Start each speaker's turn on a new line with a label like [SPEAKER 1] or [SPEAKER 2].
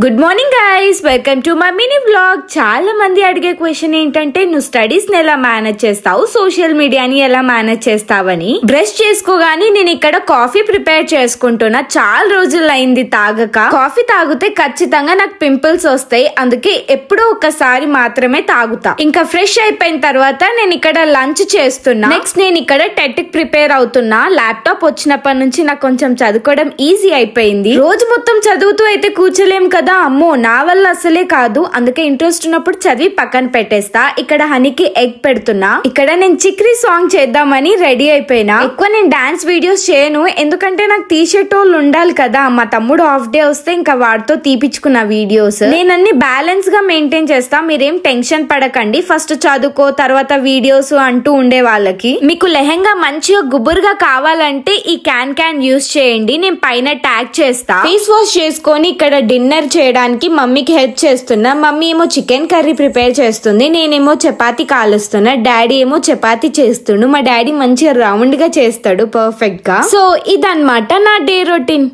[SPEAKER 1] Good morning guys, welcome to my mini vlog. చాలా మంది అడిగే క్వశ్చన్ ఏంటంటే నువ్వు స్టడీస్ ని ఎలా మేనేజ్ చేస్తావు, సోషల్ మీడియాని ఎలా మేనేజ్ చేస్తావని. బ్రష్ చేసుకోగానే నేను ఇక్కడ కాఫీ ప్రిపేర్ చేసుకుంటున్నా. చాలా రోజులు అయింది తాగక. కాఫీ తాగితే ఖచ్చితంగా నాకు పింపుల్స్ వస్తాయి, అందుకే ఎప్పుడో ఒకసారి మాత్రమే తాగుతా. ఇంకా ఫ్రెష్ అయిపోయిన తర్వాత నేను ఇక్కడ లంచ్ చేస్తున్నా. నెక్స్ట్ నేను ఇక్కడ టెట్ కి ప్రిపేర్ అవుతున్నా. ల్యాప్టాప్ వచ్చినప్పటి నుంచి నాకు కొంచెం చదువుకోవడం ఈజీ అయిపోయింది. రోజు మొత్తం చదువుతూ అయితే కూర్చోలేం కదా, అమ్మో నా వల్ల అసలే కాదు. అందుకే ఇంట్రెస్ట్ ఉన్నప్పుడు చదివి పక్కన పెట్టేస్తా. ఇక్కడ హనీకి ఎగ్ పెడుతున్నా. ఇక్కడ నేను చిక్రీ సాంగ్ చేద్దామని రెడీ అయిపోయినా. ఎక్కువ నేను డాన్స్ వీడియోస్ చేయను, ఎందుకంటే నాకు తీసేటోళ్ళు ఉండాలి కదా. మా తమ్ముడు హాఫ్ డే వస్తే ఇంకా వాడితో తీపిచ్చుకున్న వీడియోస్. నేను అన్ని బ్యాలెన్స్ గా మెయింటైన్ చేస్తా, మీరేం టెన్షన్ పడకండి. ఫస్ట్ చదువుకో, తర్వాత వీడియోస్ అంటూ ఉండే వాళ్ళకి. మీకు లెహంగా మంచిగా గుబురుగా కావాలంటే ఈ క్యాన్ యూస్ చేయండి, నేను పైన ట్యాగ్ చేస్తా. ఫేస్ వాష్ చేసుకొని ఇక్కడ డిన్నర్ చేయడానికి మమ్మీకి హెల్ప్ చేస్తున్నా. మమ్మీ ఏమో చికెన్ కర్రీ ప్రిపేర్ చేస్తుంది, నేనేమో చపాతీ కాలుస్తున్నా. డాడీ ఏమో చపాతీ చేస్తుండు. మా డాడీ మంచిగా రౌండ్ గా చేస్తాడు, పర్ఫెక్ట్ గా. సో ఇదన్నమాట నా డే రొటీన్.